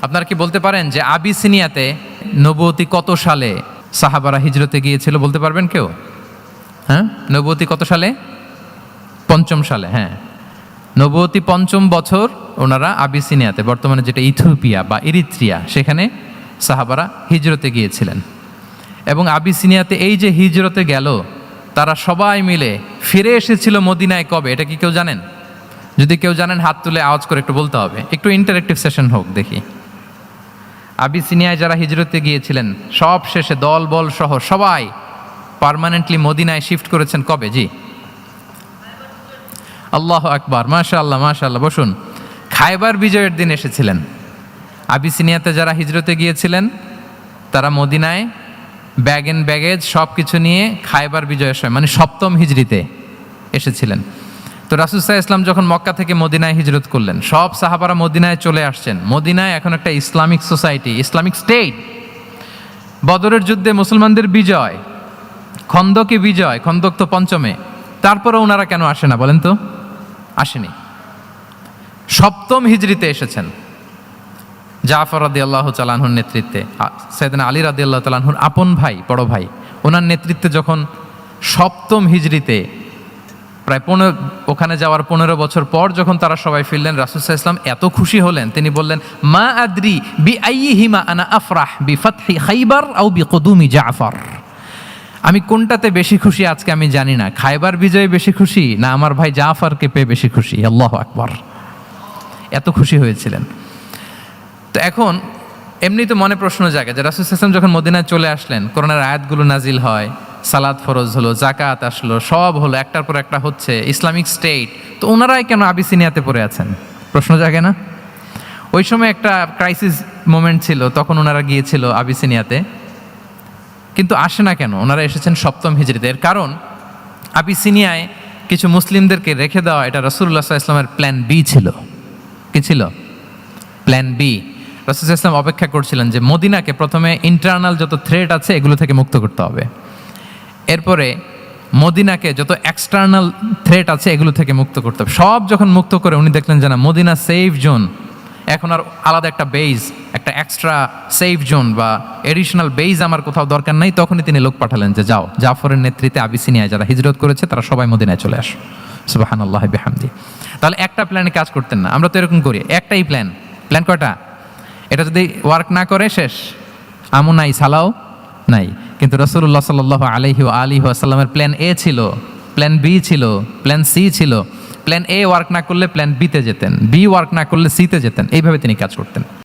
আপনারা কি বলতে পারেন যে আবিসিনিয়াতে নবুয়তি কত সালে সাহাবারা হিজরতে গিয়েছিল? বলতে পারবেন কেউ? হ্যাঁ, নবুয়তি কত সালে? পঞ্চম সালে। হ্যাঁ, নবুয়তি পঞ্চম বছর ওনারা আবিসিনিয়াতে, বর্তমানে যেটা ইথিওপিয়া বা ইরিত্রিয়া, সেখানে সাহাবারা হিজরতে গিয়েছিলেন। এবং আবিসিনিয়াতে এই যে হিজরতে গেল, তারা সবাই মিলে ফিরে এসেছিল মদিনায় কবে? এটা কি কেউ জানেন? যদি কেউ জানেন হাত তুলে আওয়াজ করে একটু বলতে হবে। একটু ইন্টারেক্টিভ সেশন হোক দেখি। আবিসিনিয়ায় যারা হিজরতে গিয়েছিলেন সব শেষে দল বল সহ সবাই পার্মানেন্টলি মদিনায় শিফট করেছেন কবে? জি, আল্লাহু আকবার, মাশাআল্লাহ মাশাআল্লাহ। বসুন। খায়বার বিজয়ের দিন এসেছিলেন। আবিসিনিয়াতে যারা হিজরতে গিয়েছিলেন তারা মদিনায় ব্যাগ এন্ড ব্যাগেজ সব কিছু নিয়ে খায়বার বিজয়ের সময়, মানে সপ্তম হিজরিতে এসেছিলেন। তো রাসূল সাল্লাল্লাহু আলাইহি ওয়াসাল্লাম যখন মক্কা থেকে মদিনায় হিজরত করলেন, সব সাহাবারা মদিনায় চলে আসছেন। মদিনায় এখন একটা ইসলামিক সোসাইটি, ইসলামিক স্টেট। বদরের যুদ্ধে মুসলমানদের বিজয়, খন্দকে বিজয়, খন্দক তো পঞ্চমে। তারপরে ওনারা কেন আসে না বলেন তো? আসেনি। সপ্তম হিজরিতে এসেছেন। জাফর রাদিয়াল্লাহু তাআলা আনহুর নেতৃত্বে, সাইয়েদনা আলী রাদিয়াল্লাহু তাআলা আনহুর আপন ভাই, বড় ভাই, ওনার নেতৃত্বে যখন সপ্তম হিজরিতে প্রায় ওখানে যাওয়ার 15 বছর পর যখন তারা সবাই ফিরলেন, রাসূল সাল্লাল্লাহু আলাইহি ওয়াসাল্লাম এত খুশি হলেন, তিনি বললেন, মা আদরি বি আইয়িহিমা আনা আফরাহ বি ফাতহি খাইবার আও বি কুদুমি জাফর। আমি কোনটাতে বেশি খুশি আজকে আমি জানি না, খায়বার বিজয়ে বেশি খুশি না আমার ভাই জাফরকে পেয়ে বেশি খুশি। আল্লাহু আকবার, এত খুশি হয়েছিলেন। তো এখন এমনি তো মনে প্রশ্ন জাগে যে রাসূল সাল্লাল্লাহু আলাইহি ওয়াসাল্লাম যখন মদিনায় চলে আসলেন, কোরআনের আয়াতগুলো নাজিল হয়, সালাত ফরজ হলো, জাকাত আসলো, সব হলো, একটার পর একটা হচ্ছে, ইসলামিক স্টেট, তো ওনারাই কেন আবিসিনিয়াতে পড়ে আছেন? প্রশ্ন জাগে না? ওই সময় একটা ক্রাইসিস মোমেন্ট ছিল, তখন ওনারা গিয়েছিল আবিসিনিয়াতে, কিন্তু আসে না কেন? ওনারা এসেছেন সপ্তম হিজরিতে। এর কারণ আবিসিনিয়ায় কিছু মুসলিমদেরকে রেখে দেওয়া, এটা রাসূলুল্লাহ সাল্লাল্লাহু আলাইহি ওয়াসাল্লামের প্ল্যান বি ছিল। কি ছিল? Plan B. রাসূল সাল্লাল্লাহু আলাইহি ওয়াসাল্লাম অপেক্ষা করছিলেন যে মদিনাকে প্রথমে ইন্টারনাল যত থ্রেট আছে এগুলো থেকে মুক্ত করতে হবে, এরপরে মদিনাকে যত এক্সটার্নাল থ্রেট আছে এগুলো থেকে মুক্ত করতে হবে। সব যখন মুক্ত করে উনি দেখলেন যে না, মদিনা সেফ জোন, এখন আর আলাদা একটা বেইজ, একটা এক্সট্রা সেফ জোন বা এডিশনাল বেইজ আমার কোথাও দরকার নাই, তখনই তিনি লোক পাঠালেন যে যাও, জাফরের নেতৃত্বে আবিসিনিয়ায় যারা হিজরত করেছে তারা সবাই মদিনায় চলে আসো। সুবহানাল্লাহি বিহামদি। তাহলে একটা প্ল্যানে কাজ করতেন না। আমরা তো এরকম করি, একটাই প্ল্যান। প্ল্যান কয়টা? এটা যদি ওয়ার্ক না করে শেষ, আমু নাই, সালাও নাই। কিন্তু রাসূলুল্লাহ সাল্লাল্লাহু আলাইহি ওয়া আলিহি ওয়াসাল্লামের প্ল্যান এ ছিল, প্ল্যান বি ছিল, প্ল্যান সি ছিল। প্ল্যান এ ওয়ার্ক না করলে প্ল্যান বিতে যেতেন, বি ওয়ার্ক না করলে সিতে যেতেন, এইভাবে তিনি কাজ করতেন।